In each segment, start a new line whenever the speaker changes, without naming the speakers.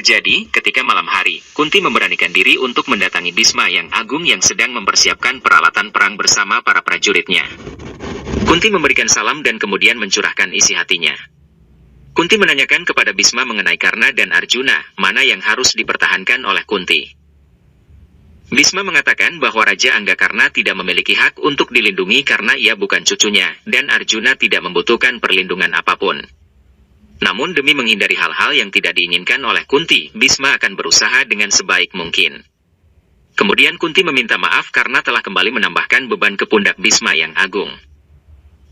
terjadi ketika malam hari, Kunti memberanikan diri untuk mendatangi Bisma yang agung yang sedang mempersiapkan peralatan perang bersama para prajuritnya. Kunti memberikan salam dan kemudian mencurahkan isi hatinya. Kunti menanyakan kepada Bisma mengenai Karna dan Arjuna, mana yang harus dipertahankan oleh Kunti. Bisma mengatakan bahwa Raja Anggakarna tidak memiliki hak untuk dilindungi karena ia bukan cucunya, dan Arjuna tidak membutuhkan perlindungan apapun. Namun demi menghindari hal-hal yang tidak diinginkan oleh Kunti, Bisma akan berusaha dengan sebaik mungkin. Kemudian Kunti meminta maaf karena telah kembali menambahkan beban ke pundak Bisma yang agung.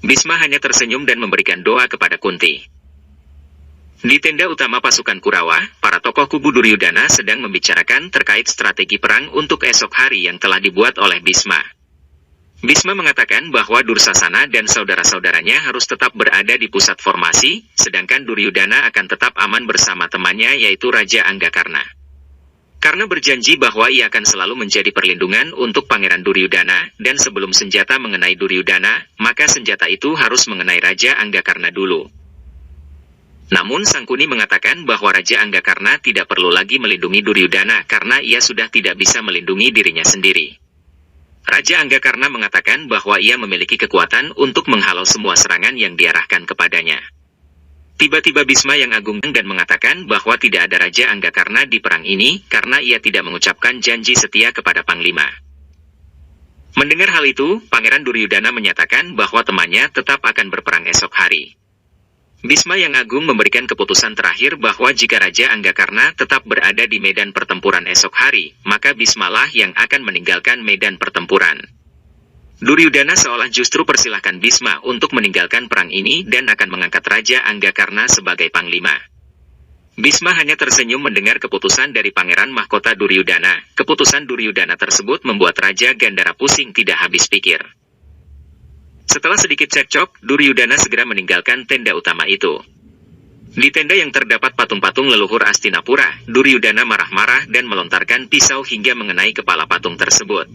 Bisma hanya tersenyum dan memberikan doa kepada Kunti. Di tenda utama pasukan Kurawa, para tokoh kubu Duryudana sedang membicarakan terkait strategi perang untuk esok hari yang telah dibuat oleh Bisma. Bisma mengatakan bahwa Dursasana dan saudara-saudaranya harus tetap berada di pusat formasi, sedangkan Duryudana akan tetap aman bersama temannya yaitu Raja Anggakarna. Karena berjanji bahwa ia akan selalu menjadi perlindungan untuk Pangeran Duryudana, dan sebelum senjata mengenai Duryudana, maka senjata itu harus mengenai Raja Anggakarna dulu. Namun Sangkuni mengatakan bahwa Raja Anggakarna tidak perlu lagi melindungi Duryudana karena ia sudah tidak bisa melindungi dirinya sendiri. Raja Anggakarna mengatakan bahwa ia memiliki kekuatan untuk menghalau semua serangan yang diarahkan kepadanya. Tiba-tiba Bisma yang agung dan mengatakan bahwa tidak ada Raja Anggakarna di perang ini karena ia tidak mengucapkan janji setia kepada Panglima. Mendengar hal itu, Pangeran Duryudana menyatakan bahwa temannya tetap akan berperang esok hari. Bisma yang agung memberikan keputusan terakhir bahwa jika Raja Anggakarna tetap berada di medan pertempuran esok hari, maka Bismalah yang akan meninggalkan medan pertempuran. Duryudana seolah justru persilahkan Bisma untuk meninggalkan perang ini dan akan mengangkat Raja Anggakarna sebagai panglima. Bisma hanya tersenyum mendengar keputusan dari Pangeran Mahkota Duryudana. Keputusan Duryudana tersebut membuat Raja Gandhara pusing tidak habis pikir. Setelah sedikit cekcok, Duryudana segera meninggalkan tenda utama itu. Di tenda yang terdapat patung-patung leluhur Astinapura, Duryudana marah-marah dan melontarkan pisau hingga mengenai kepala patung tersebut.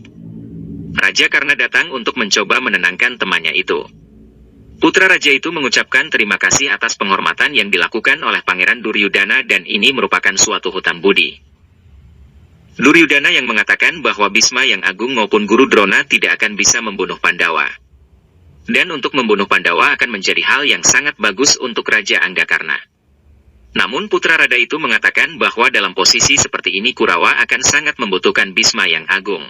Raja Karna datang untuk mencoba menenangkan temannya itu. Putra Raja itu mengucapkan terima kasih atas penghormatan yang dilakukan oleh Pangeran Duryudana dan ini merupakan suatu hutang budi. Duryudana yang mengatakan bahwa Bisma yang agung maupun Guru Drona tidak akan bisa membunuh Pandawa. Dan untuk membunuh Pandawa akan menjadi hal yang sangat bagus untuk Raja Anggakarna. Namun putra Rada itu mengatakan bahwa dalam posisi seperti ini Kurawa akan sangat membutuhkan Bisma yang agung.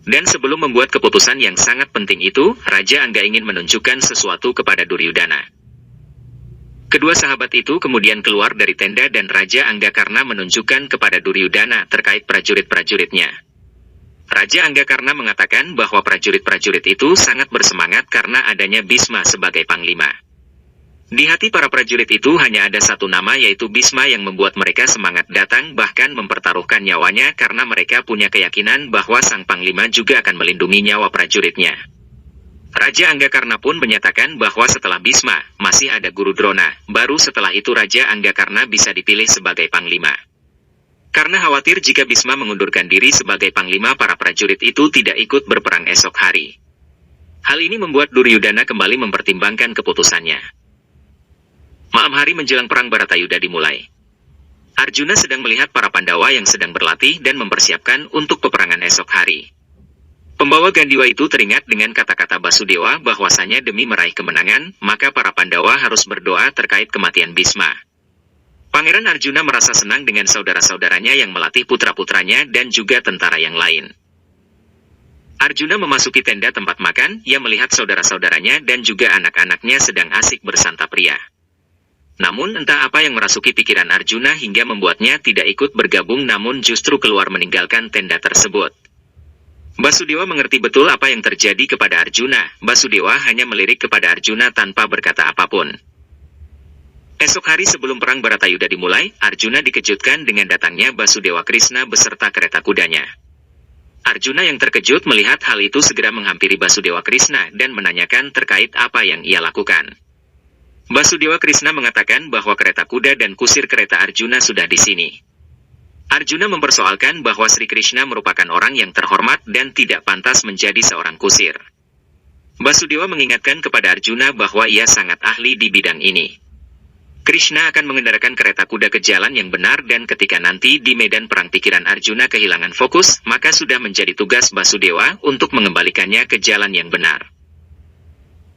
Dan sebelum membuat keputusan yang sangat penting itu, Raja Angga ingin menunjukkan sesuatu kepada Duryudana. Kedua sahabat itu kemudian keluar dari tenda dan Raja Anggakarna menunjukkan kepada Duryudana terkait prajurit-prajuritnya. Raja Anggakarna mengatakan bahwa prajurit-prajurit itu sangat bersemangat karena adanya Bisma sebagai panglima. Di hati para prajurit itu hanya ada satu nama yaitu Bisma yang membuat mereka semangat datang bahkan mempertaruhkan nyawanya karena mereka punya keyakinan bahwa sang panglima juga akan melindungi nyawa prajuritnya. Raja Anggakarna pun menyatakan bahwa setelah Bisma, masih ada Guru Drona, baru setelah itu Raja Anggakarna bisa dipilih sebagai panglima. Karena khawatir jika Bisma mengundurkan diri sebagai panglima para prajurit itu tidak ikut berperang esok hari. Hal ini membuat Duryudana kembali mempertimbangkan keputusannya. Malam hari menjelang perang Baratayuda dimulai. Arjuna sedang melihat para Pandawa yang sedang berlatih dan mempersiapkan untuk peperangan esok hari. Pembawa Gandiwa itu teringat dengan kata-kata Basudewa bahwasanya demi meraih kemenangan, maka para Pandawa harus berdoa terkait kematian Bisma. Pangeran Arjuna merasa senang dengan saudara-saudaranya yang melatih putra-putranya dan juga tentara yang lain. Arjuna memasuki tenda tempat makan, ia melihat saudara-saudaranya dan juga anak-anaknya sedang asik bersantap ria. Namun entah apa yang merasuki pikiran Arjuna hingga membuatnya tidak ikut bergabung namun justru keluar meninggalkan tenda tersebut. Basudewa mengerti betul apa yang terjadi kepada Arjuna. Basudewa hanya melirik kepada Arjuna tanpa berkata apapun. Esok hari sebelum perang Baratayuda dimulai, Arjuna dikejutkan dengan datangnya Basudewa Krishna beserta kereta kudanya. Arjuna yang terkejut melihat hal itu segera menghampiri Basudewa Krishna dan menanyakan terkait apa yang ia lakukan. Basudewa Krishna mengatakan bahwa kereta kuda dan kusir kereta Arjuna sudah di sini. Arjuna mempersoalkan bahwa Sri Krishna merupakan orang yang terhormat dan tidak pantas menjadi seorang kusir. Basudewa mengingatkan kepada Arjuna bahwa ia sangat ahli di bidang ini. Krishna akan mengendarakan kereta kuda ke jalan yang benar dan ketika nanti di medan perang pikiran Arjuna kehilangan fokus, maka sudah menjadi tugas Basudewa untuk mengembalikannya ke jalan yang benar.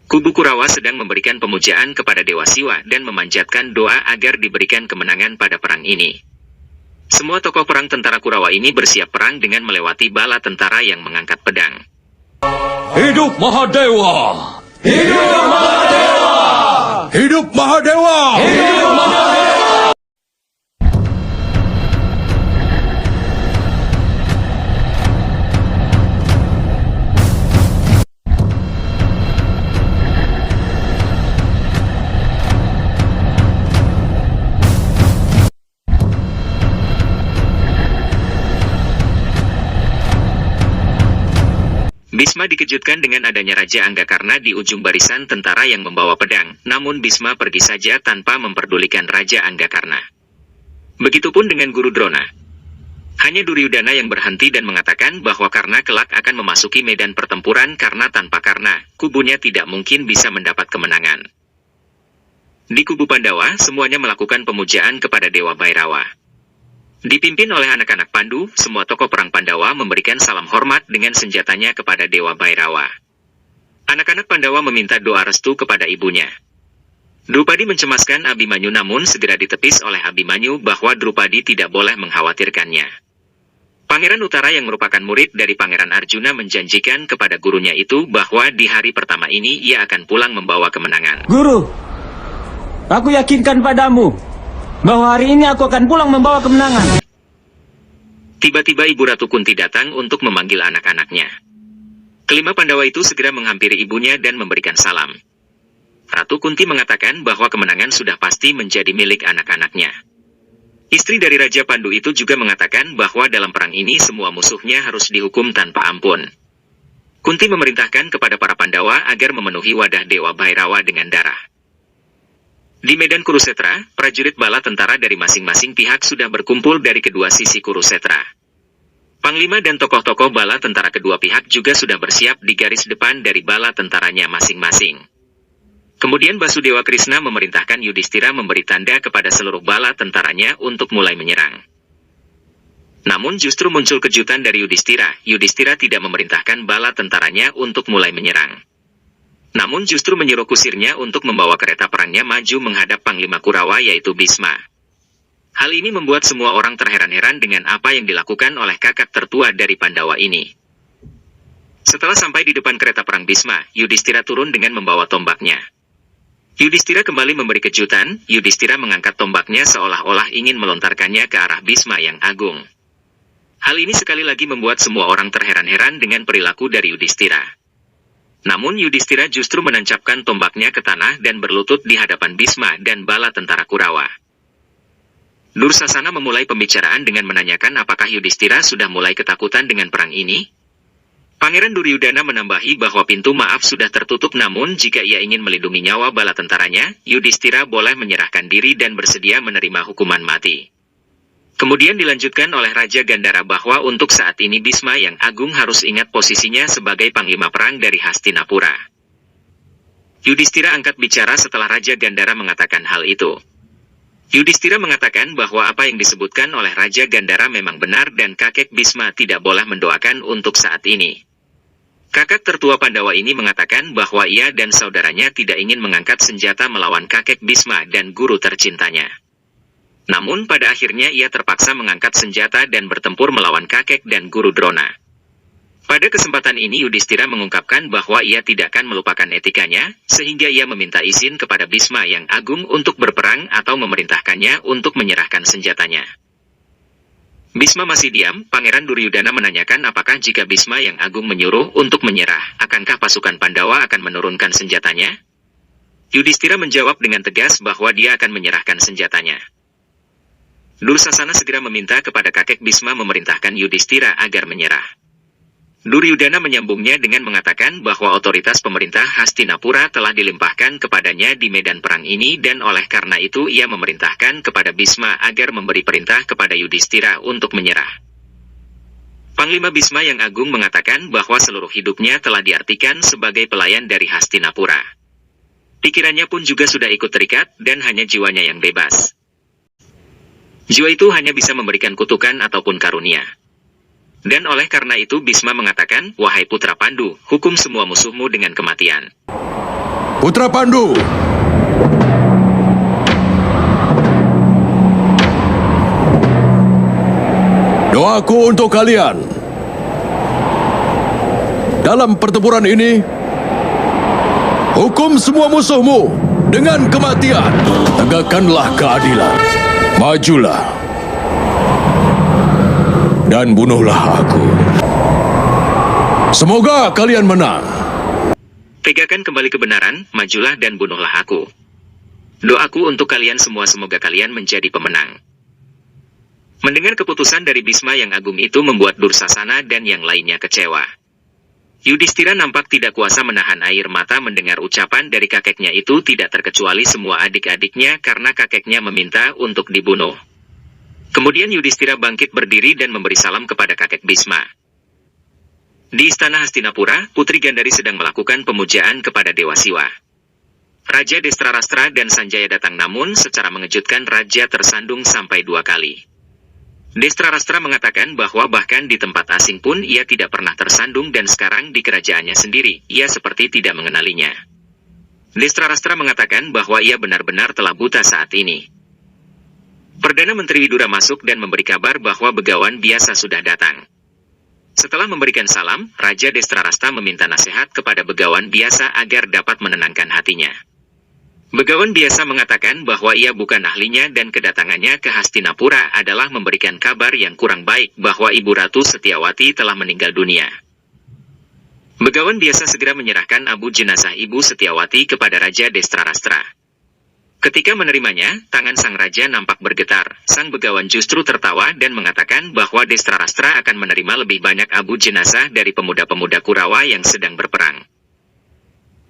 Kubu Kurawa sedang memberikan pemujaan kepada Dewa Siwa dan memanjatkan doa agar diberikan kemenangan pada perang ini. Semua tokoh perang tentara Kurawa ini bersiap perang dengan melewati bala tentara yang mengangkat pedang.
Hidup Mahadewa!
Hidup Mahadewa!
Hidup Mahadewa!
Hidup Mahadewa!
Bisma dikejutkan dengan adanya Raja Anggakarna di ujung barisan tentara yang membawa pedang, namun Bisma pergi saja tanpa memperdulikan Raja Anggakarna. Begitupun dengan Guru Drona. Hanya Duryudana yang berhenti dan mengatakan bahwa Karna kelak akan memasuki medan pertempuran karena tanpa Karna, kubunya tidak mungkin bisa mendapat kemenangan. Di kubu Pandawa, semuanya melakukan pemujaan kepada Dewa Bhairawa. Dipimpin oleh anak-anak Pandu, semua tokoh perang Pandawa memberikan salam hormat dengan senjatanya kepada Dewa Bhairawa. Anak-anak Pandawa meminta doa restu kepada ibunya. Drupadi mencemaskan Abhimanyu namun segera ditepis oleh Abhimanyu bahwa Drupadi tidak boleh mengkhawatirkannya. Pangeran Utara yang merupakan murid dari Pangeran Arjuna menjanjikan kepada gurunya itu bahwa di hari pertama ini ia akan pulang membawa kemenangan.
Guru, aku yakinkan padamu bahwa hari ini aku akan pulang membawa kemenangan.
Tiba-tiba Ibu Ratu Kunti datang untuk memanggil anak-anaknya. Kelima Pandawa itu segera menghampiri ibunya dan memberikan salam. Ratu Kunti mengatakan bahwa kemenangan sudah pasti menjadi milik anak-anaknya. Istri dari Raja Pandu itu juga mengatakan bahwa dalam perang ini semua musuhnya harus dihukum tanpa ampun. Kunti memerintahkan kepada para Pandawa agar memenuhi wadah Dewa Bhairawa dengan darah. Di medan Kurusetra, prajurit bala tentara dari masing-masing pihak sudah berkumpul dari kedua sisi Kurusetra. Panglima dan tokoh-tokoh bala tentara kedua pihak juga sudah bersiap di garis depan dari bala tentaranya masing-masing. Kemudian Basudewa Krishna memerintahkan Yudhistira memberi tanda kepada seluruh bala tentaranya untuk mulai menyerang. Namun justru muncul kejutan dari Yudhistira. Yudhistira tidak memerintahkan bala tentaranya untuk mulai menyerang. Namun justru menyuruh kusirnya untuk membawa kereta perangnya maju menghadap Panglima Kurawa yaitu Bisma. Hal ini membuat semua orang terheran-heran dengan apa yang dilakukan oleh kakak tertua dari Pandawa ini. Setelah sampai di depan kereta perang Bisma, Yudhistira turun dengan membawa tombaknya. Yudhistira kembali memberi kejutan. Yudhistira mengangkat tombaknya seolah-olah ingin melontarkannya ke arah Bisma yang agung. Hal ini sekali lagi membuat semua orang terheran-heran dengan perilaku dari Yudhistira. Namun Yudhistira justru menancapkan tombaknya ke tanah dan berlutut di hadapan Bisma dan bala tentara Kurawa. Dursasana memulai pembicaraan dengan menanyakan apakah Yudhistira sudah mulai ketakutan dengan perang ini. Pangeran Duryudana menambahi bahwa pintu maaf sudah tertutup namun jika ia ingin melindungi nyawa bala tentaranya, Yudhistira boleh menyerahkan diri dan bersedia menerima hukuman mati. Kemudian dilanjutkan oleh Raja Gandhara bahwa untuk saat ini Bisma yang agung harus ingat posisinya sebagai panglima perang dari Hastinapura. Yudhistira angkat bicara setelah Raja Gandhara mengatakan hal itu. Yudhistira mengatakan bahwa apa yang disebutkan oleh Raja Gandhara memang benar dan kakek Bisma tidak boleh mendoakan untuk saat ini. Kakak tertua Pandawa ini mengatakan bahwa ia dan saudaranya tidak ingin mengangkat senjata melawan kakek Bisma dan guru tercintanya. Namun pada akhirnya ia terpaksa mengangkat senjata dan bertempur melawan kakek dan guru Drona. Pada kesempatan ini Yudhistira mengungkapkan bahwa ia tidak akan melupakan etikanya, sehingga ia meminta izin kepada Bisma yang agung untuk berperang atau memerintahkannya untuk menyerahkan senjatanya. Bisma masih diam. Pangeran Duryudana menanyakan apakah jika Bisma yang agung menyuruh untuk menyerah, akankah pasukan Pandawa akan menurunkan senjatanya? Yudhistira menjawab dengan tegas bahwa dia akan menyerahkan senjatanya. Dursasana segera meminta kepada kakek Bisma memerintahkan Yudhistira agar menyerah. Duryudana menyambungnya dengan mengatakan bahwa otoritas pemerintah Hastinapura telah dilimpahkan kepadanya di medan perang ini dan oleh karena itu ia memerintahkan kepada Bisma agar memberi perintah kepada Yudhistira untuk menyerah. Panglima Bisma yang agung mengatakan bahwa seluruh hidupnya telah diartikan sebagai pelayan dari Hastinapura. Pikirannya pun juga sudah ikut terikat, dan hanya jiwanya yang bebas. Jiwa itu hanya bisa memberikan kutukan ataupun karunia. Dan oleh karena itu Bisma mengatakan, "Wahai Putra Pandu, hukum semua musuhmu dengan kematian."
Putra Pandu, doaku untuk kalian. Dalam pertempuran ini, hukum semua musuhmu dengan kematian. Tegakkanlah keadilan. Majulah. Dan bunuhlah aku. Semoga kalian menang.
Tegakkan kembali kebenaran, majulah dan bunuhlah aku. Doaku untuk kalian semua, semoga kalian menjadi pemenang. Mendengar keputusan dari Bisma yang agung itu membuat Dursasana dan yang lainnya kecewa. Yudhistira nampak tidak kuasa menahan air mata mendengar ucapan dari kakeknya itu, tidak terkecuali semua adik-adiknya, karena kakeknya meminta untuk dibunuh. Kemudian Yudhistira bangkit berdiri dan memberi salam kepada kakek Bisma. Di istana Hastinapura, Putri Gandhari sedang melakukan pemujaan kepada Dewa Siwa. Raja Destrarastra dan Sanjaya datang, namun secara mengejutkan Raja tersandung sampai 2 kali. Destrarastra mengatakan bahwa bahkan di tempat asing pun ia tidak pernah tersandung, dan sekarang di kerajaannya sendiri, ia seperti tidak mengenalinya. Destrarastra mengatakan bahwa ia benar-benar telah buta saat ini. Perdana Menteri Widura masuk dan memberi kabar bahwa Begawan biasa sudah datang. Setelah memberikan salam, Raja Destrarastra meminta nasihat kepada Begawan biasa agar dapat menenangkan hatinya. Begawan biasa mengatakan bahwa ia bukan ahlinya dan kedatangannya ke Hastinapura adalah memberikan kabar yang kurang baik bahwa Ibu Ratu Setiawati telah meninggal dunia. Begawan biasa segera menyerahkan abu jenazah Ibu Setiawati kepada Raja Destrarastra. Ketika menerimanya, tangan sang raja nampak bergetar. Sang Begawan justru tertawa dan mengatakan bahwa Destrarastra akan menerima lebih banyak abu jenazah dari pemuda-pemuda Kurawa yang sedang berperang.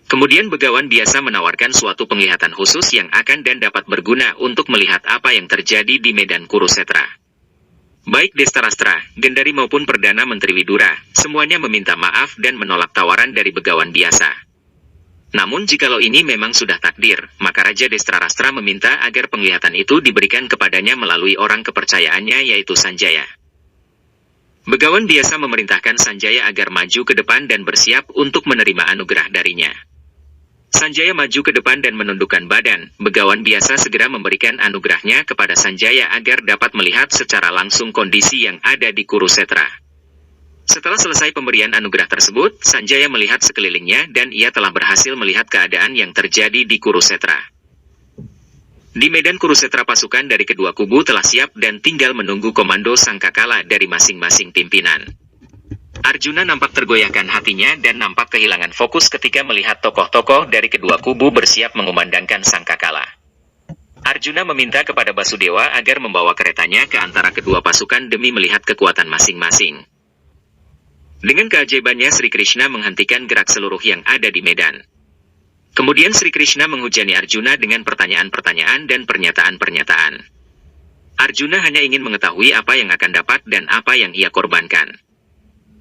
Kemudian Begawan biasa menawarkan suatu penglihatan khusus yang akan dan dapat berguna untuk melihat apa yang terjadi di medan Kurusetra. Baik Destrarastra, Gandhari maupun Perdana Menteri Widura, semuanya meminta maaf dan menolak tawaran dari Begawan biasa. Namun jikalau ini memang sudah takdir, maka Raja Destrarastra meminta agar penglihatan itu diberikan kepadanya melalui orang kepercayaannya, yaitu Sanjaya. Begawan biasa memerintahkan Sanjaya agar maju ke depan dan bersiap untuk menerima anugerah darinya. Sanjaya maju ke depan dan menundukkan badan. Begawan biasa segera memberikan anugerahnya kepada Sanjaya agar dapat melihat secara langsung kondisi yang ada di Kurusetra. Setelah selesai pemberian anugerah tersebut, Sanjaya melihat sekelilingnya dan ia telah berhasil melihat keadaan yang terjadi di Kurusetra. Di medan Kurusetra, pasukan dari kedua kubu telah siap dan tinggal menunggu komando sangkakala dari masing-masing pimpinan. Arjuna nampak tergoyahkan hatinya dan nampak kehilangan fokus ketika melihat tokoh-tokoh dari kedua kubu bersiap mengumandangkan sangkakala. Arjuna meminta kepada Basudewa agar membawa keretanya ke antara kedua pasukan demi melihat kekuatan masing-masing. Dengan keajaibannya, Sri Krishna menghentikan gerak seluruh yang ada di medan. Kemudian Sri Krishna menghujani Arjuna dengan pertanyaan-pertanyaan dan pernyataan-pernyataan. Arjuna hanya ingin mengetahui apa yang akan dapat dan apa yang ia korbankan.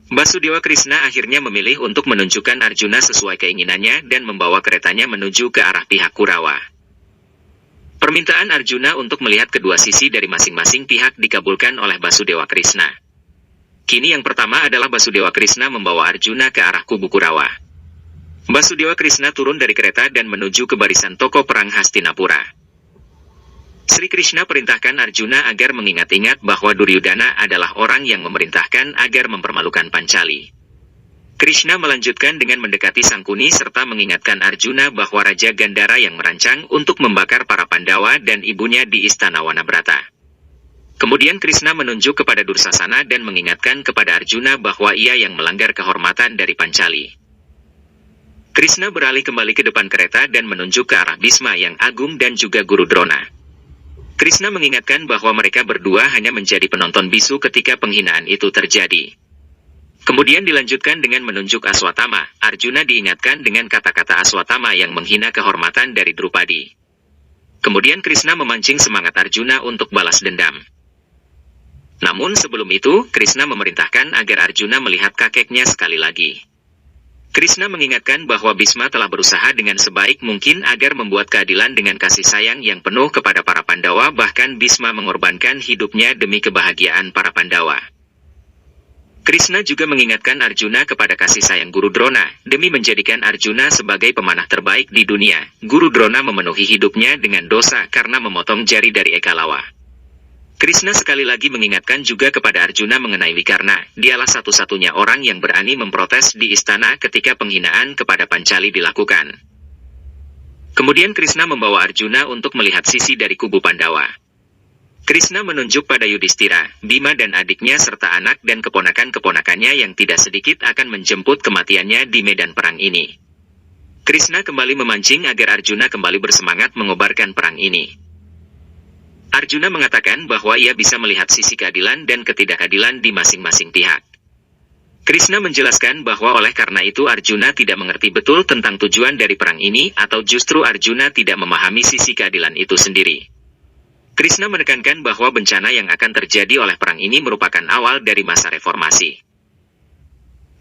Basudewa Krishna akhirnya memilih untuk menunjukkan Arjuna sesuai keinginannya dan membawa keretanya menuju ke arah pihak Kurawa. Permintaan Arjuna untuk melihat kedua sisi dari masing-masing pihak dikabulkan oleh Basudewa Krishna. Kini yang pertama adalah Basudewa Krishna membawa Arjuna ke arah kubu Kurawa. Basudewa Krishna turun dari kereta dan menuju ke barisan tokoh perang Hastinapura. Sri Krishna perintahkan Arjuna agar mengingat-ingat bahwa Duryudana adalah orang yang memerintahkan agar mempermalukan Pancali. Krishna melanjutkan dengan mendekati Sangkuni serta mengingatkan Arjuna bahwa Raja Gandhara yang merancang untuk membakar para Pandawa dan ibunya di istana Wanabrata. Kemudian Krishna menunjuk kepada Dursasana dan mengingatkan kepada Arjuna bahwa ia yang melanggar kehormatan dari Pancali. Krishna beralih kembali ke depan kereta dan menunjuk ke arah Bisma yang agung dan juga Guru Drona. Krishna mengingatkan bahwa mereka berdua hanya menjadi penonton bisu ketika penghinaan itu terjadi. Kemudian dilanjutkan dengan menunjuk Aswatama. Arjuna diingatkan dengan kata-kata Aswatama yang menghina kehormatan dari Drupadi. Kemudian Krishna memancing semangat Arjuna untuk balas dendam. Namun sebelum itu, Krishna memerintahkan agar Arjuna melihat kakeknya sekali lagi. Krishna mengingatkan bahwa Bhisma telah berusaha dengan sebaik mungkin agar membuat keadilan dengan kasih sayang yang penuh kepada para Pandawa, bahkan Bhisma mengorbankan hidupnya demi kebahagiaan para Pandawa. Krishna juga mengingatkan Arjuna kepada kasih sayang Guru Drona. Demi menjadikan Arjuna sebagai pemanah terbaik di dunia, Guru Drona memenuhi hidupnya dengan dosa karena memotong jari dari Ekalawa. Krishna sekali lagi mengingatkan juga kepada Arjuna mengenai Wikarna. Dialah satu-satunya orang yang berani memprotes di istana ketika penghinaan kepada Pancali dilakukan. Kemudian Krishna membawa Arjuna untuk melihat sisi dari kubu Pandawa. Krishna menunjuk pada Yudhistira, Bima dan adiknya serta anak dan keponakan-keponakannya yang tidak sedikit akan menjemput kematiannya di medan perang ini. Krishna kembali memancing agar Arjuna kembali bersemangat mengobarkan perang ini. Arjuna mengatakan bahwa ia bisa melihat sisi keadilan dan ketidakadilan di masing-masing pihak. Krishna menjelaskan bahwa oleh karena itu Arjuna tidak mengerti betul tentang tujuan dari perang ini, atau justru Arjuna tidak memahami sisi keadilan itu sendiri. Krishna menekankan bahwa bencana yang akan terjadi oleh perang ini merupakan awal dari masa reformasi.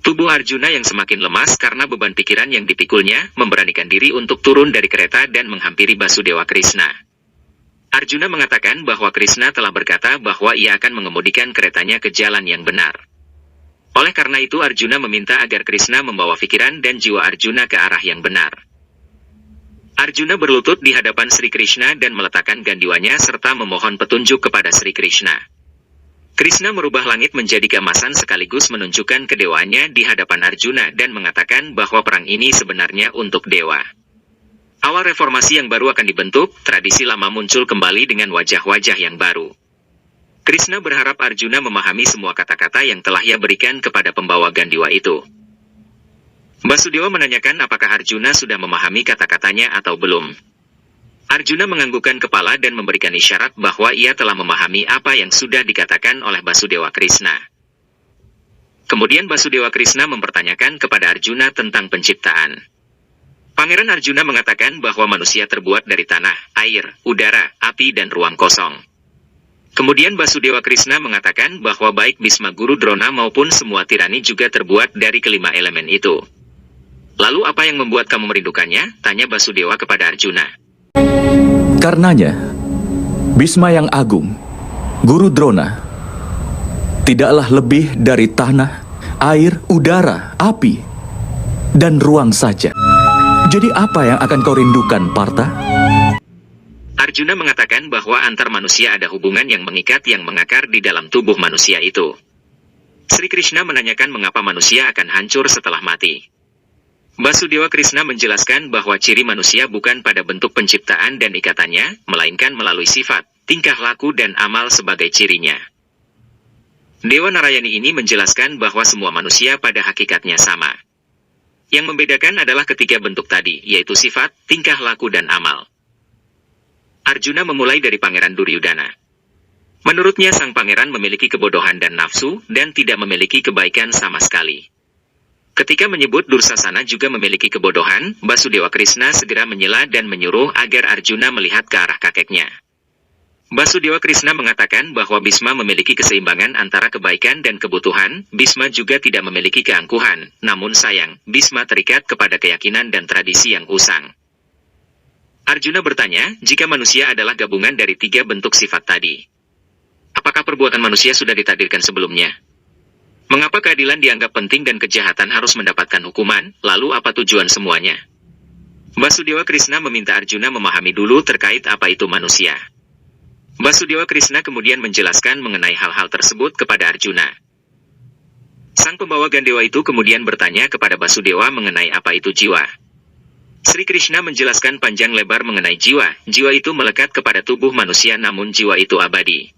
Tubuh Arjuna yang semakin lemas karena beban pikiran yang dipikulnya, memberanikan diri untuk turun dari kereta dan menghampiri Basudewa Krishna. Arjuna mengatakan bahwa Krishna telah berkata bahwa ia akan mengemudikan keretanya ke jalan yang benar. Oleh karena itu Arjuna meminta agar Krishna membawa pikiran dan jiwa Arjuna ke arah yang benar. Arjuna berlutut di hadapan Sri Krishna dan meletakkan gandiwanya serta memohon petunjuk kepada Sri Krishna. Krishna merubah langit menjadi keemasan sekaligus menunjukkan kedewaannya di hadapan Arjuna dan mengatakan bahwa perang ini sebenarnya untuk dewa. Awal reformasi yang baru akan dibentuk, tradisi lama muncul kembali dengan wajah-wajah yang baru. Krishna berharap Arjuna memahami semua kata-kata yang telah ia berikan kepada pembawa gandiwa itu. Basudewa menanyakan apakah Arjuna sudah memahami kata-katanya atau belum. Arjuna menganggukkan kepala dan memberikan isyarat bahwa ia telah memahami apa yang sudah dikatakan oleh Basudewa Krishna. Kemudian Basudewa Krishna mempertanyakan kepada Arjuna tentang penciptaan. Pangeran Arjuna mengatakan bahwa manusia terbuat dari tanah, air, udara, api dan ruang kosong. Kemudian Basudewa Krishna mengatakan bahwa baik Bhisma Guru Drona maupun semua tirani juga terbuat dari kelima elemen itu. Lalu apa yang membuat kamu merindukannya? Tanya Basudewa kepada Arjuna.
Karenanya, Bhisma yang agung, Guru Drona, tidaklah lebih dari tanah, air, udara, api, dan ruang saja. Jadi apa yang akan kau rindukan, Partha?
Arjuna mengatakan bahwa antar manusia ada hubungan yang mengikat yang mengakar di dalam tubuh manusia itu. Sri Krishna menanyakan mengapa manusia akan hancur setelah mati. Basudewa Krishna menjelaskan bahwa ciri manusia bukan pada bentuk penciptaan dan ikatannya, melainkan melalui sifat, tingkah laku dan amal sebagai cirinya. Dewa Narayani ini menjelaskan bahwa semua manusia pada hakikatnya sama. Yang membedakan adalah ketiga bentuk tadi, yaitu sifat, tingkah laku dan amal. Arjuna memulai dari Pangeran Duryudana. Menurutnya sang pangeran memiliki kebodohan dan nafsu, dan tidak memiliki kebaikan sama sekali. Ketika menyebut Dursasana juga memiliki kebodohan, Basudewa Krishna segera menyela dan menyuruh agar Arjuna melihat ke arah kakeknya. Basudewa Krishna mengatakan bahwa Bhisma memiliki keseimbangan antara kebaikan dan kebutuhan. Bhisma juga tidak memiliki keangkuhan, namun sayang, Bhisma terikat kepada keyakinan dan tradisi yang usang. Arjuna bertanya, jika manusia adalah gabungan dari tiga bentuk sifat tadi, apakah perbuatan manusia sudah ditakdirkan sebelumnya? Mengapa keadilan dianggap penting dan kejahatan harus mendapatkan hukuman, lalu apa tujuan semuanya? Basudewa Krishna meminta Arjuna memahami dulu terkait apa itu manusia. Basudewa Krishna kemudian menjelaskan mengenai hal-hal tersebut kepada Arjuna. Sang pembawa gandewa itu kemudian bertanya kepada Basudewa mengenai apa itu jiwa. Sri Krishna menjelaskan panjang lebar mengenai jiwa. Jiwa itu melekat kepada tubuh manusia namun jiwa itu abadi.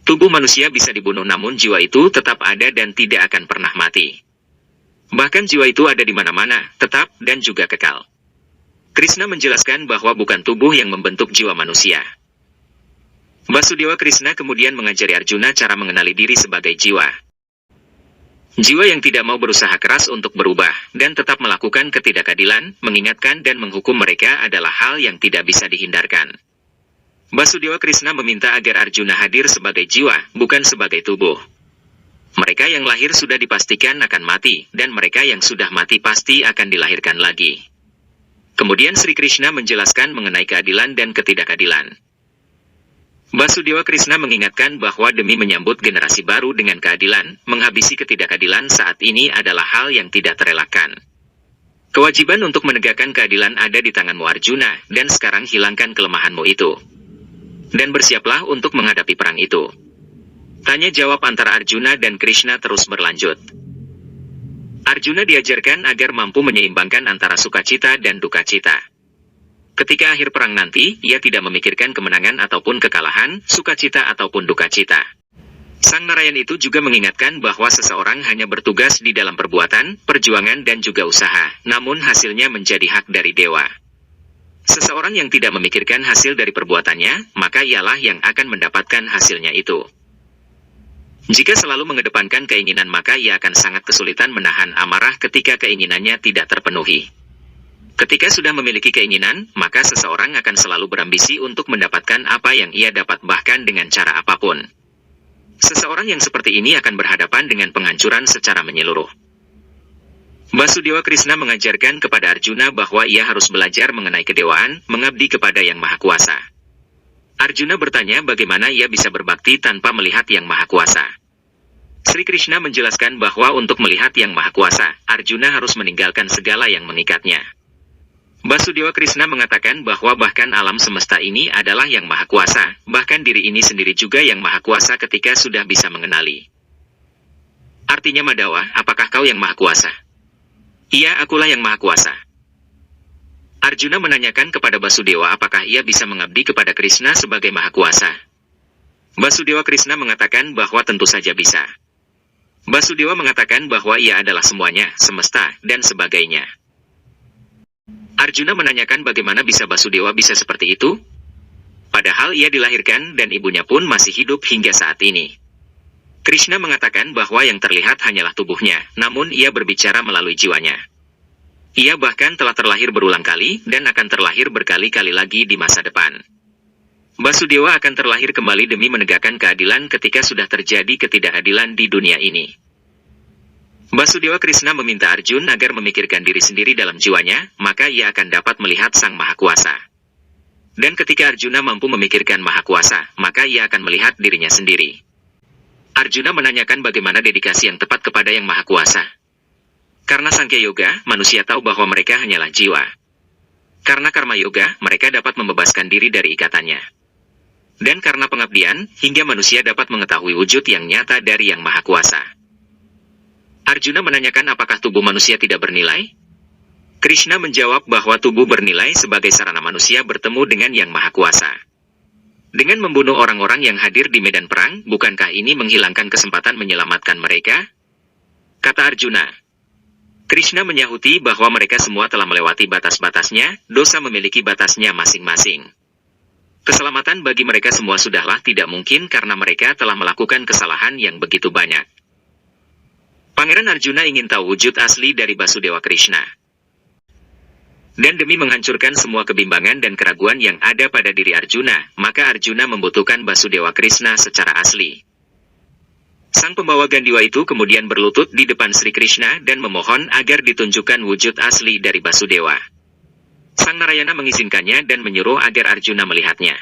Tubuh manusia bisa dibunuh namun jiwa itu tetap ada dan tidak akan pernah mati. Bahkan jiwa itu ada di mana-mana, tetap dan juga kekal. Krishna menjelaskan bahwa bukan tubuh yang membentuk jiwa manusia. Basudewa Krishna kemudian mengajari Arjuna cara mengenali diri sebagai jiwa. Jiwa yang tidak mau berusaha keras untuk berubah, dan tetap melakukan ketidakadilan, mengingatkan dan menghukum mereka adalah hal yang tidak bisa dihindarkan. Basudewa Krishna meminta agar Arjuna hadir sebagai jiwa, bukan sebagai tubuh. Mereka yang lahir sudah dipastikan akan mati, dan mereka yang sudah mati pasti akan dilahirkan lagi. Kemudian Sri Krishna menjelaskan mengenai keadilan dan ketidakadilan. Basudewa Krishna mengingatkan bahwa demi menyambut generasi baru dengan keadilan, menghabisi ketidakadilan saat ini adalah hal yang tidak terelakkan. Kewajiban untuk menegakkan keadilan ada di tanganmu Arjuna, dan sekarang hilangkan kelemahanmu itu. Dan bersiaplah untuk menghadapi perang itu. Tanya jawab antara Arjuna dan Krishna terus berlanjut. Arjuna diajarkan agar mampu menyeimbangkan antara sukacita dan dukacita. Ketika akhir perang nanti, ia tidak memikirkan kemenangan ataupun kekalahan, sukacita ataupun dukacita. Sang Narayan itu juga mengingatkan bahwa seseorang hanya bertugas di dalam perbuatan, perjuangan dan juga usaha, namun hasilnya menjadi hak dari dewa. Seseorang yang tidak memikirkan hasil dari perbuatannya, maka ialah yang akan mendapatkan hasilnya itu. Jika selalu mengedepankan keinginan, maka ia akan sangat kesulitan menahan amarah ketika keinginannya tidak terpenuhi. Ketika sudah memiliki keinginan, maka seseorang akan selalu berambisi untuk mendapatkan apa yang ia dapat bahkan dengan cara apapun. Seseorang yang seperti ini akan berhadapan dengan penghancuran secara menyeluruh. Basudewa Krishna mengajarkan kepada Arjuna bahwa ia harus belajar mengenai kedewaan, mengabdi kepada Yang Maha Kuasa. Arjuna bertanya bagaimana ia bisa berbakti tanpa melihat Yang Maha Kuasa. Sri Krishna menjelaskan bahwa untuk melihat Yang Maha Kuasa, Arjuna harus meninggalkan segala yang mengikatnya. Basudewa Krishna mengatakan bahwa bahkan alam semesta ini adalah Yang Maha Kuasa, bahkan diri ini sendiri juga Yang Maha Kuasa ketika sudah bisa mengenali. Artinya Madawa, apakah kau Yang Maha Kuasa? Iya, akulah Yang Maha Kuasa. Arjuna menanyakan kepada Basudewa apakah ia bisa mengabdi kepada Krishna sebagai Maha Kuasa. Basudewa Krishna mengatakan bahwa tentu saja bisa. Basudewa mengatakan bahwa ia adalah semuanya, semesta, dan sebagainya. Arjuna menanyakan bagaimana bisa Basudewa bisa seperti itu? Padahal ia dilahirkan dan ibunya pun masih hidup hingga saat ini. Krishna mengatakan bahwa yang terlihat hanyalah tubuhnya, namun ia berbicara melalui jiwanya. Ia bahkan telah terlahir berulang kali, dan akan terlahir berkali-kali lagi di masa depan. Basudewa akan terlahir kembali demi menegakkan keadilan ketika sudah terjadi ketidakadilan di dunia ini. Basudewa Krishna meminta Arjuna agar memikirkan diri sendiri dalam jiwanya, maka ia akan dapat melihat Sang Maha Kuasa. Dan ketika Arjuna mampu memikirkan Maha Kuasa, maka ia akan melihat dirinya sendiri. Arjuna menanyakan bagaimana dedikasi yang tepat kepada Yang Maha Kuasa. Karena Sankhya Yoga, manusia tahu bahwa mereka hanyalah jiwa. Karena Karma Yoga, mereka dapat membebaskan diri dari ikatannya. Dan karena pengabdian, hingga manusia dapat mengetahui wujud yang nyata dari Yang Maha Kuasa. Arjuna menanyakan apakah tubuh manusia tidak bernilai? Krishna menjawab bahwa tubuh bernilai sebagai sarana manusia bertemu dengan Yang Maha Kuasa. Dengan membunuh orang-orang yang hadir di medan perang, bukankah ini menghilangkan kesempatan menyelamatkan mereka? Kata Arjuna. Krishna menyahuti bahwa mereka semua telah melewati batas-batasnya, dosa memiliki batasnya masing-masing. Keselamatan bagi mereka semua sudahlah tidak mungkin karena mereka telah melakukan kesalahan yang begitu banyak. Pangeran Arjuna ingin tahu wujud asli dari Basudewa Krishna. Dan demi menghancurkan semua kebimbangan dan keraguan yang ada pada diri Arjuna, maka Arjuna membutuhkan Basudewa Krishna secara asli. Sang pembawa Gandiwa itu kemudian berlutut di depan Sri Krishna dan memohon agar ditunjukkan wujud asli dari Basudewa. Sang Narayana mengizinkannya dan menyuruh agar Arjuna melihatnya.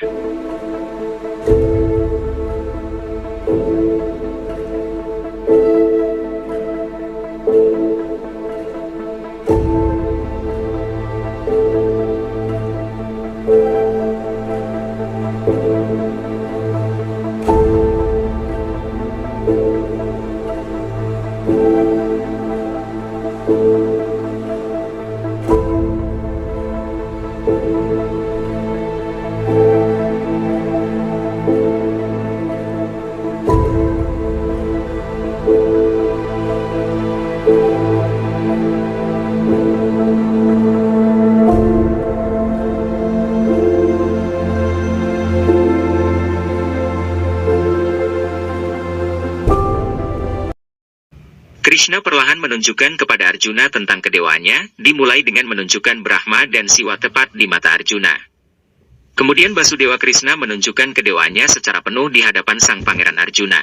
Krishna perlahan menunjukkan kepada Arjuna tentang kedewaannya, dimulai dengan menunjukkan Brahma dan Siwa tepat di mata Arjuna. Kemudian Basudewa Krishna menunjukkan kedewaannya secara penuh di hadapan sang Pangeran Arjuna.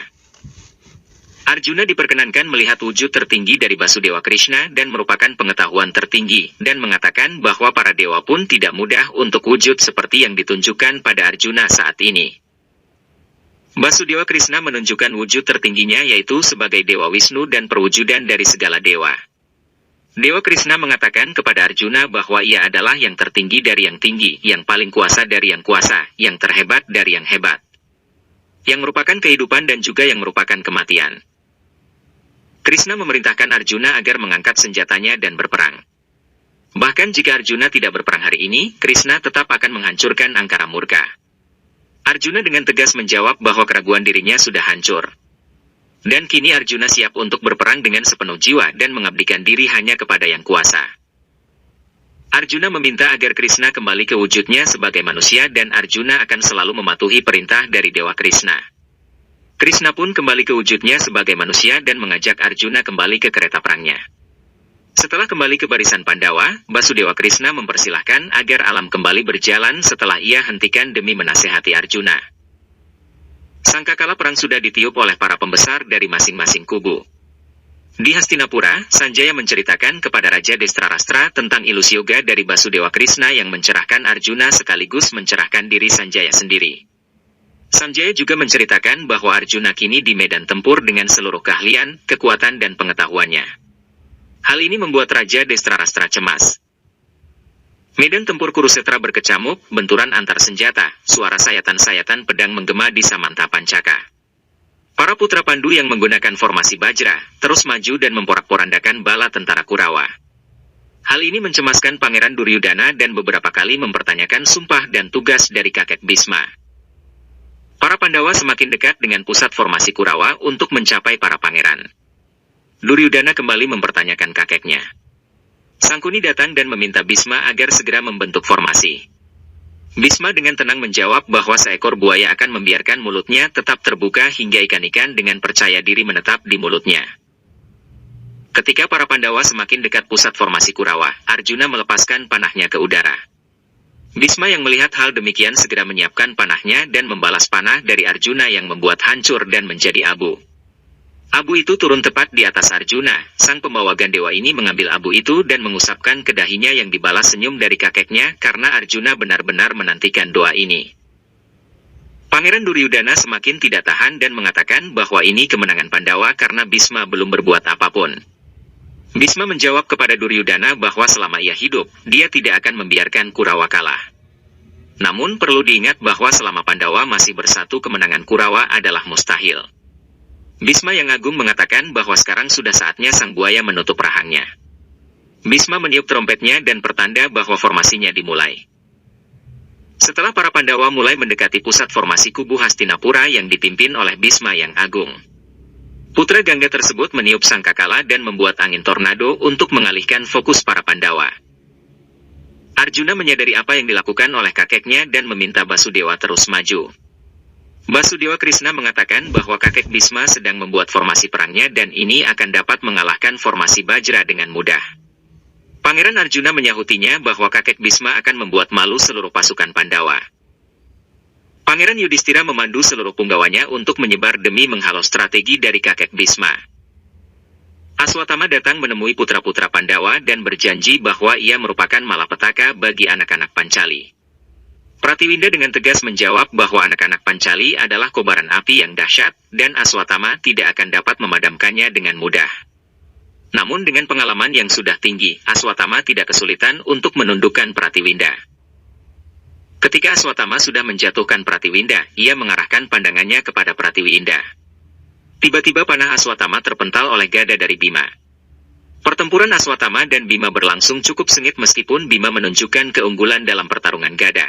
Arjuna diperkenankan melihat wujud tertinggi dari Basudewa Krishna dan merupakan pengetahuan tertinggi, dan mengatakan bahwa para dewa pun tidak mudah untuk wujud seperti yang ditunjukkan pada Arjuna saat ini. Basudewa Krishna menunjukkan wujud tertingginya yaitu sebagai Dewa Wisnu dan perwujudan dari segala dewa. Dewa Krishna mengatakan kepada Arjuna bahwa ia adalah yang tertinggi dari yang tinggi, yang paling kuasa dari yang kuasa, yang terhebat dari yang hebat, yang merupakan kehidupan dan juga yang merupakan kematian. Krishna memerintahkan Arjuna agar mengangkat senjatanya dan berperang. Bahkan jika Arjuna tidak berperang hari ini, Krishna tetap akan menghancurkan angkara murka. Arjuna dengan tegas menjawab bahwa keraguan dirinya sudah hancur. Dan kini Arjuna siap untuk berperang dengan sepenuh jiwa dan mengabdikan diri hanya kepada yang kuasa. Arjuna meminta agar Krishna kembali ke wujudnya sebagai manusia dan Arjuna akan selalu mematuhi perintah dari Dewa Krishna. Krishna pun kembali ke wujudnya sebagai manusia dan mengajak Arjuna kembali ke kereta perangnya. Setelah kembali ke barisan Pandawa, Basudewa Krishna mempersilahkan agar alam kembali berjalan setelah ia hentikan demi menasehati Arjuna. Sangkakala perang sudah ditiup oleh para pembesar dari masing-masing kubu. Di Hastinapura, Sanjaya menceritakan kepada Raja Destrarastra tentang ilusi yoga dari Basudewa Krishna yang mencerahkan Arjuna sekaligus mencerahkan diri Sanjaya sendiri. Sanjaya juga menceritakan bahwa Arjuna kini di medan tempur dengan seluruh keahlian, kekuatan dan pengetahuannya. Hal ini membuat Raja Destrarastra cemas. Medan tempur Kurusetra berkecamuk, benturan antar senjata, suara sayatan-sayatan pedang menggema di Samanta Pancaka. Para putra Pandu yang menggunakan formasi Bajra, terus maju dan memporak-porandakan bala tentara Kurawa. Hal ini mencemaskan Pangeran Duryudana dan beberapa kali mempertanyakan sumpah dan tugas dari kakek Bhisma. Para Pandawa semakin dekat dengan pusat formasi Kurawa untuk mencapai para pangeran. Duryudana kembali mempertanyakan kakeknya. Sangkuni datang dan meminta Bhisma agar segera membentuk formasi. Bhisma dengan tenang menjawab bahwa seekor buaya akan membiarkan mulutnya tetap terbuka hingga ikan-ikan dengan percaya diri menetap di mulutnya. Ketika para Pandawa semakin dekat pusat formasi Kurawa, Arjuna melepaskan panahnya ke udara. Bhisma yang melihat hal demikian segera menyiapkan panahnya dan membalas panah dari Arjuna yang membuat hancur dan menjadi abu. Abu itu turun tepat di atas Arjuna. Sang pembawa Gandewa ini mengambil abu itu dan mengusapkan ke dahinya yang dibalas senyum dari kakeknya karena Arjuna benar-benar menantikan doa ini. Pangeran Duryudana semakin tidak tahan dan mengatakan bahwa ini kemenangan Pandawa karena Bhisma belum berbuat apapun. Bhisma menjawab kepada Duryudana bahwa selama ia hidup, dia tidak akan membiarkan Kurawa kalah. Namun perlu diingat bahwa selama Pandawa masih bersatu kemenangan Kurawa adalah mustahil. Bhisma yang agung mengatakan bahwa sekarang sudah saatnya sang buaya menutup rahangnya. Bhisma meniup trompetnya dan pertanda bahwa formasinya dimulai. Setelah para Pandawa mulai mendekati pusat formasi kubu Hastinapura yang dipimpin oleh Bhisma yang agung, putra Gangga tersebut meniup sangkakala dan membuat angin tornado untuk mengalihkan fokus para Pandawa. Arjuna menyadari apa yang dilakukan oleh kakeknya dan meminta Basudewa terus maju. Basudewa Krishna mengatakan bahwa kakek Bhisma sedang membuat formasi perangnya dan ini akan dapat mengalahkan formasi Bajra dengan mudah. Pangeran Arjuna menyahutinya bahwa kakek Bhisma akan membuat malu seluruh pasukan Pandawa. Pangeran Yudhistira memandu seluruh punggawanya untuk menyebar demi menghalau strategi dari kakek Bhisma. Aswatthama datang menemui putra-putra Pandawa dan berjanji bahwa ia merupakan malapetaka bagi anak-anak Pancali. Pratiwinda dengan tegas menjawab bahwa anak-anak Pancali adalah kobaran api yang dahsyat, dan Aswatthama tidak akan dapat memadamkannya dengan mudah. Namun dengan pengalaman yang sudah tinggi, Aswatthama tidak kesulitan untuk menundukkan Pratiwinda. Ketika Aswatthama sudah menjatuhkan Pratiwinda, ia mengarahkan pandangannya kepada Pratiwinda. Tiba-tiba panah Aswatthama terpental oleh gada dari Bima. Pertempuran Aswatthama dan Bima berlangsung cukup sengit meskipun Bima menunjukkan keunggulan dalam pertarungan gada.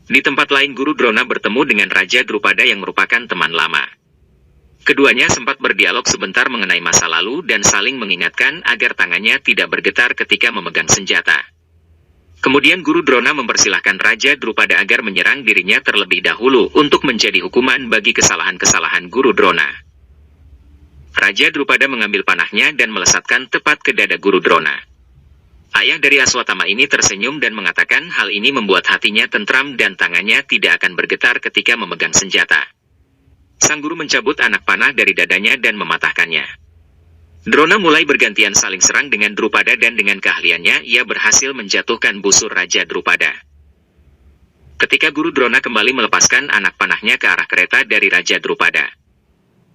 Di tempat lain Guru Drona bertemu dengan Raja Drupada yang merupakan teman lama. Keduanya sempat berdialog sebentar mengenai masa lalu dan saling mengingatkan agar tangannya tidak bergetar ketika memegang senjata. Kemudian Guru Drona mempersilahkan Raja Drupada agar menyerang dirinya terlebih dahulu untuk menjadi hukuman bagi kesalahan-kesalahan Guru Drona. Raja Drupada mengambil panahnya dan melesatkan tepat ke dada Guru Drona. Ayah dari Aswatthama ini tersenyum dan mengatakan hal ini membuat hatinya tentram dan tangannya tidak akan bergetar ketika memegang senjata. Sang guru mencabut anak panah dari dadanya dan mematahkannya. Drona mulai bergantian saling serang dengan Drupada dan dengan keahliannya ia berhasil menjatuhkan busur Raja Drupada. Ketika Guru Drona kembali melepaskan anak panahnya ke arah kereta dari Raja Drupada.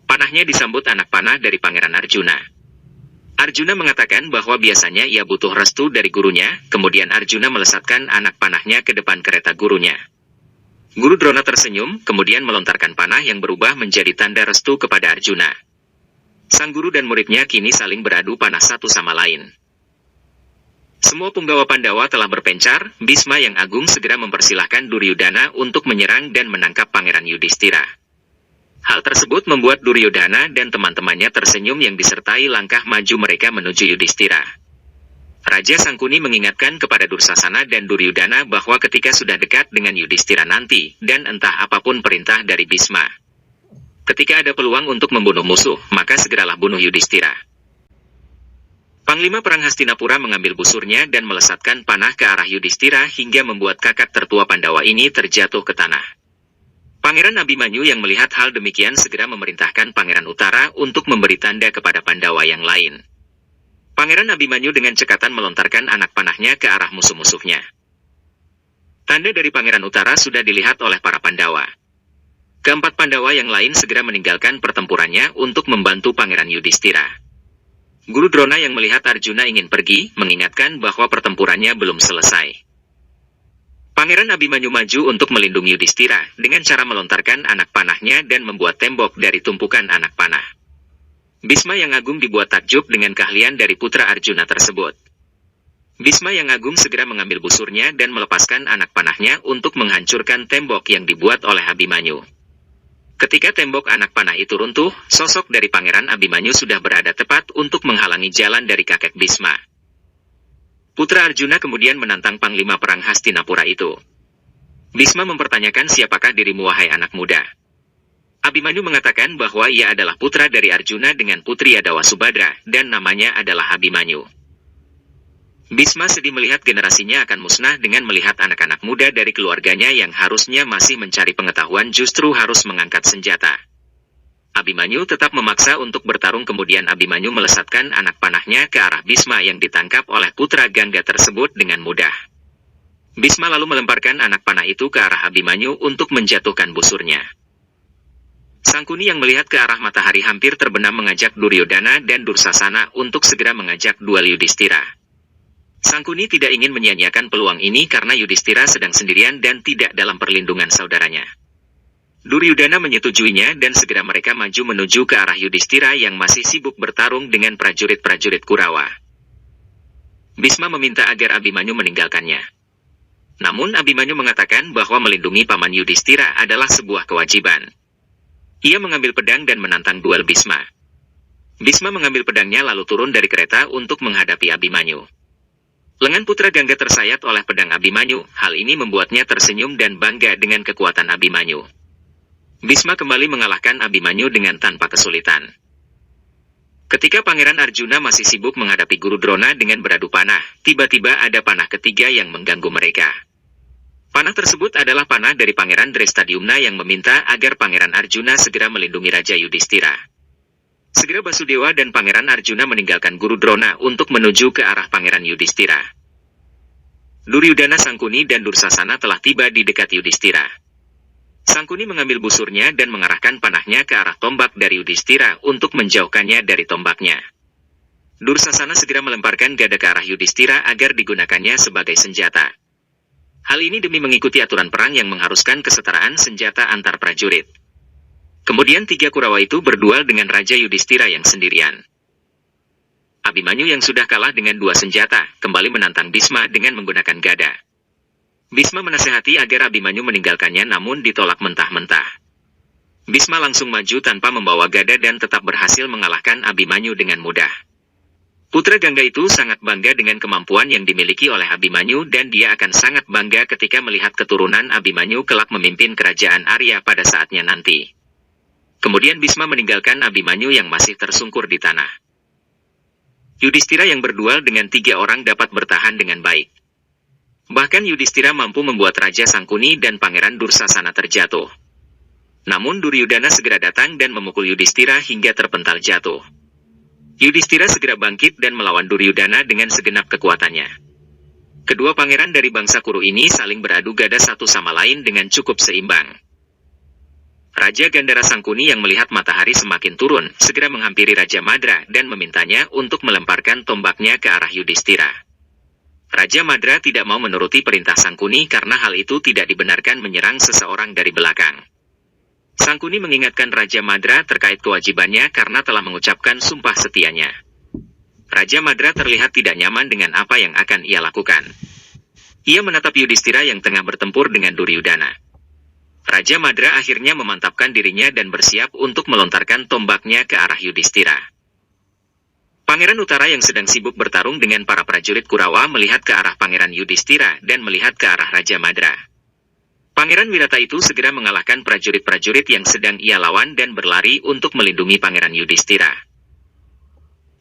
Panahnya disambut anak panah dari Pangeran Arjuna. Arjuna mengatakan bahwa biasanya ia butuh restu dari gurunya, kemudian Arjuna melesatkan anak panahnya ke depan kereta gurunya. Guru Drona tersenyum, kemudian melontarkan panah yang berubah menjadi tanda restu kepada Arjuna. Sang guru dan muridnya kini saling beradu panah satu sama lain. Semua punggawa Pandawa telah berpencar, Bhisma yang agung segera mempersilahkan Duryudana untuk menyerang dan menangkap Pangeran Yudhistira. Hal tersebut membuat Duryudana dan teman-temannya tersenyum yang disertai langkah maju mereka menuju Yudhistira. Raja Sangkuni mengingatkan kepada Dursasana dan Duryudana bahwa ketika sudah dekat dengan Yudhistira nanti, dan entah apapun perintah dari Bhisma, ketika ada peluang untuk membunuh musuh, maka segeralah bunuh Yudhistira. Panglima Perang Hastinapura mengambil busurnya dan melesatkan panah ke arah Yudhistira hingga membuat kakak tertua Pandawa ini terjatuh ke tanah. Pangeran Abimanyu yang melihat hal demikian segera memerintahkan Pangeran Utara untuk memberi tanda kepada Pandawa yang lain. Pangeran Abimanyu dengan cekatan melontarkan anak panahnya ke arah musuh-musuhnya. Tanda dari Pangeran Utara sudah dilihat oleh para Pandawa. Keempat Pandawa yang lain segera meninggalkan pertempurannya untuk membantu Pangeran Yudhistira. Guru Drona yang melihat Arjuna ingin pergi, mengingatkan bahwa pertempurannya belum selesai. Pangeran Abimanyu maju untuk melindungi Yudhistira dengan cara melontarkan anak panahnya dan membuat tembok dari tumpukan anak panah. Bhisma yang agung dibuat takjub dengan keahlian dari putra Arjuna tersebut. Bhisma yang agung segera mengambil busurnya dan melepaskan anak panahnya untuk menghancurkan tembok yang dibuat oleh Abimanyu. Ketika tembok anak panah itu runtuh, sosok dari Pangeran Abimanyu sudah berada tepat untuk menghalangi jalan dari kakek Bhisma. Putra Arjuna kemudian menantang Panglima Perang Hastinapura itu. Bhisma mempertanyakan siapakah dirimu wahai anak muda. Abimanyu mengatakan bahwa ia adalah putra dari Arjuna dengan putri Yadawa Subadra, dan namanya adalah Abimanyu. Bhisma sedih melihat generasinya akan musnah dengan melihat anak-anak muda dari keluarganya yang harusnya masih mencari pengetahuan justru harus mengangkat senjata. Abimanyu tetap memaksa untuk bertarung kemudian Abimanyu melesatkan anak panahnya ke arah Bhisma yang ditangkap oleh putra Gangga tersebut dengan mudah. Bhisma lalu melemparkan anak panah itu ke arah Abimanyu untuk menjatuhkan busurnya. Sangkuni yang melihat ke arah matahari hampir terbenam mengajak Duryodhana dan Dursasana untuk segera mengajak duel Yudhistira. Sangkuni tidak ingin menyia-nyiakan peluang ini karena Yudhistira sedang sendirian dan tidak dalam perlindungan saudaranya. Duryudana menyetujuinya dan segera mereka maju menuju ke arah Yudhistira yang masih sibuk bertarung dengan prajurit-prajurit Kurawa. Bhisma meminta agar Abimanyu meninggalkannya. Namun Abimanyu mengatakan bahwa melindungi paman Yudhistira adalah sebuah kewajiban. Ia mengambil pedang dan menantang duel Bhisma. Bhisma mengambil pedangnya lalu turun dari kereta untuk menghadapi Abimanyu. Lengan putra Gangga tersayat oleh pedang Abimanyu, hal ini membuatnya tersenyum dan bangga dengan kekuatan Abimanyu. Bhisma kembali mengalahkan Abimanyu dengan tanpa kesulitan. Ketika Pangeran Arjuna masih sibuk menghadapi Guru Drona dengan beradu panah, tiba-tiba ada panah ketiga yang mengganggu mereka. Panah tersebut adalah panah dari Pangeran Drestadyumna yang meminta agar Pangeran Arjuna segera melindungi Raja Yudhistira. Segera Basudewa dan Pangeran Arjuna meninggalkan Guru Drona untuk menuju ke arah Pangeran Yudhistira. Duryudana, Sangkuni dan Dursasana telah tiba di dekat Yudhistira. Sangkuni mengambil busurnya dan mengarahkan panahnya ke arah tombak dari Yudhistira untuk menjauhkannya dari tombaknya. Dursasana segera melemparkan gada ke arah Yudhistira agar digunakannya sebagai senjata. Hal ini demi mengikuti aturan perang yang mengharuskan kesetaraan senjata antar prajurit. Kemudian tiga Kurawa itu berduel dengan Raja Yudhistira yang sendirian. Abimanyu yang sudah kalah dengan dua senjata, kembali menantang Bhisma dengan menggunakan gada. Bhisma menasehati agar Abimanyu meninggalkannya namun ditolak mentah-mentah. Bhisma langsung maju tanpa membawa gada dan tetap berhasil mengalahkan Abimanyu dengan mudah. Putra Gangga itu sangat bangga dengan kemampuan yang dimiliki oleh Abimanyu dan dia akan sangat bangga ketika melihat keturunan Abimanyu kelak memimpin kerajaan Arya pada saatnya nanti. Kemudian Bhisma meninggalkan Abimanyu yang masih tersungkur di tanah. Yudhistira yang berduel dengan tiga orang dapat bertahan dengan baik. Bahkan Yudhistira mampu membuat Raja Sangkuni dan Pangeran Dursasana terjatuh. Namun Duryudana segera datang dan memukul Yudhistira hingga terpental jatuh. Yudhistira segera bangkit dan melawan Duryudana dengan segenap kekuatannya. Kedua pangeran dari bangsa Kuru ini saling beradu gada satu sama lain dengan cukup seimbang. Raja Gandhara Sangkuni yang melihat matahari semakin turun, segera menghampiri Raja Madra dan memintanya untuk melemparkan tombaknya ke arah Yudhistira. Raja Madra tidak mau menuruti perintah Sangkuni karena hal itu tidak dibenarkan menyerang seseorang dari belakang. Sangkuni mengingatkan Raja Madra terkait kewajibannya karena telah mengucapkan sumpah setianya. Raja Madra terlihat tidak nyaman dengan apa yang akan ia lakukan. Ia menatap Yudhistira yang tengah bertempur dengan Duryudana. Raja Madra akhirnya memantapkan dirinya dan bersiap untuk melontarkan tombaknya ke arah Yudhistira. Pangeran Utara yang sedang sibuk bertarung dengan para prajurit Kurawa melihat ke arah Pangeran Yudhistira dan melihat ke arah Raja Madra. Pangeran Wirata itu segera mengalahkan prajurit-prajurit yang sedang ia lawan dan berlari untuk melindungi Pangeran Yudhistira.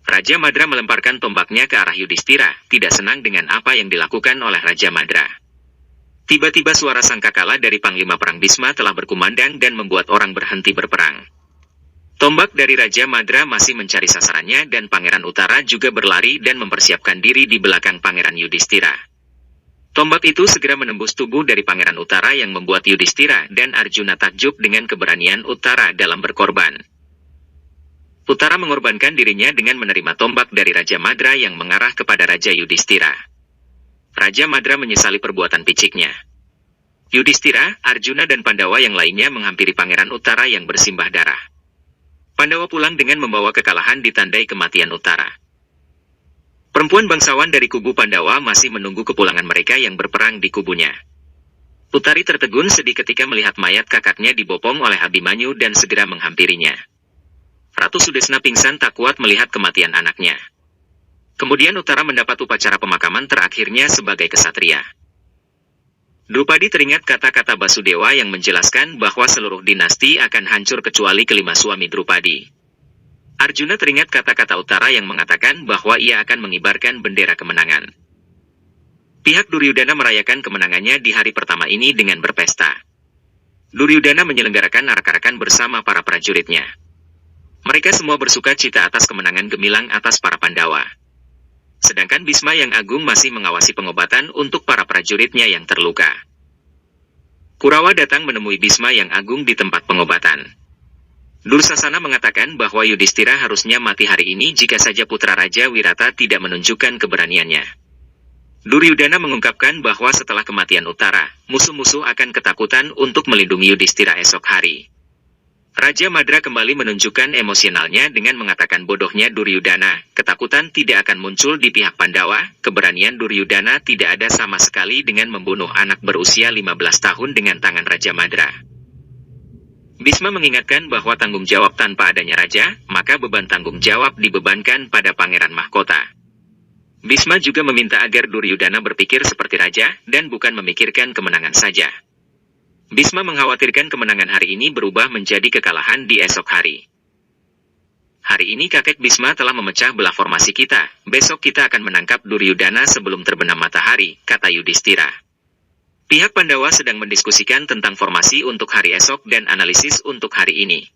Raja Madra melemparkan tombaknya ke arah Yudhistira, tidak senang dengan apa yang dilakukan oleh Raja Madra. Tiba-tiba suara sangkakala dari Panglima Perang Bhisma telah berkumandang dan membuat orang berhenti berperang. Tombak dari Raja Madra masih mencari sasarannya dan Pangeran Utara juga berlari dan mempersiapkan diri di belakang Pangeran Yudhistira. Tombak itu segera menembus tubuh dari Pangeran Utara yang membuat Yudhistira dan Arjuna takjub dengan keberanian Utara dalam berkorban. Utara mengorbankan dirinya dengan menerima tombak dari Raja Madra yang mengarah kepada Raja Yudhistira. Raja Madra menyesali perbuatan piciknya. Yudhistira, Arjuna dan Pandawa yang lainnya menghampiri Pangeran Utara yang bersimbah darah. Pandawa pulang dengan membawa kekalahan ditandai kematian Utara. Perempuan bangsawan dari kubu Pandawa masih menunggu kepulangan mereka yang berperang di kubunya. Utari tertegun sedih ketika melihat mayat kakaknya dibopong oleh Abhimanyu dan segera menghampirinya. Ratu Sudesna pingsan tak kuat melihat kematian anaknya. Kemudian Utara mendapat upacara pemakaman terakhirnya sebagai kesatria. Drupadi teringat kata-kata Basudewa yang menjelaskan bahwa seluruh dinasti akan hancur kecuali kelima suami Drupadi. Arjuna teringat kata-kata Utara yang mengatakan bahwa ia akan mengibarkan bendera kemenangan. Pihak Duryudana merayakan kemenangannya di hari pertama ini dengan berpesta. Duryudana menyelenggarakan arak-arakan bersama para prajuritnya. Mereka semua bersuka cita atas kemenangan gemilang atas para Pandawa. Sedangkan Bhisma yang agung masih mengawasi pengobatan untuk para prajuritnya yang terluka. Kurawa datang menemui Bhisma yang agung di tempat pengobatan. Dursasana mengatakan bahwa Yudhistira harusnya mati hari ini jika saja putra Raja Wirata tidak menunjukkan keberaniannya. Duryudana mengungkapkan bahwa setelah kematian Utara, musuh-musuh akan ketakutan untuk melindungi Yudhistira esok hari. Raja Madra kembali menunjukkan emosionalnya dengan mengatakan bodohnya Duryudana, ketakutan tidak akan muncul di pihak Pandawa, keberanian Duryudana tidak ada sama sekali dengan membunuh anak berusia 15 tahun dengan tangan Raja Madra. Bhisma mengingatkan bahwa tanggung jawab tanpa adanya raja, maka beban tanggung jawab dibebankan pada Pangeran Mahkota. Bhisma juga meminta agar Duryudana berpikir seperti raja, dan bukan memikirkan kemenangan saja. Bhisma mengkhawatirkan kemenangan hari ini berubah menjadi kekalahan di esok hari. Hari ini kakek Bhisma telah memecah belah formasi kita, besok kita akan menangkap Duryudana sebelum terbenam matahari, kata Yudhistira. Pihak Pandawa sedang mendiskusikan tentang formasi untuk hari esok dan analisis untuk hari ini.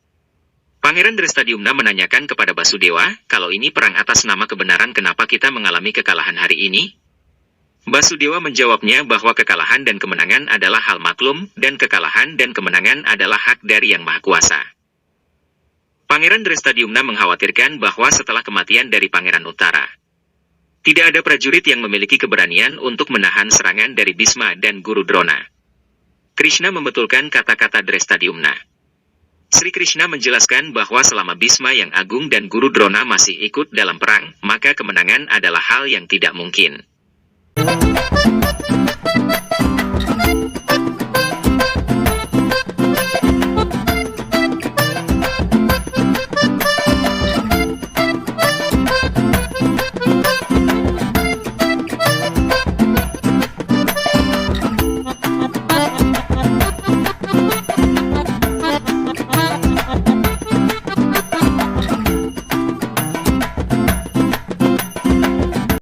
Pangeran Drestadyumna menanyakan kepada Basudewa, kalau ini perang atas nama kebenaran kenapa kita mengalami kekalahan hari ini? Basudewa menjawabnya bahwa kekalahan dan kemenangan adalah hal maklum, dan kekalahan dan kemenangan adalah hak dari Yang Maha Kuasa. Pangeran Drestadyumna mengkhawatirkan bahwa setelah kematian dari Pangeran Utara, tidak ada prajurit yang memiliki keberanian untuk menahan serangan dari Bhisma dan Guru Drona. Krishna membetulkan kata-kata Drestadyumna. Sri Krishna menjelaskan bahwa selama Bhisma yang agung dan Guru Drona masih ikut dalam perang, maka kemenangan adalah hal yang tidak mungkin.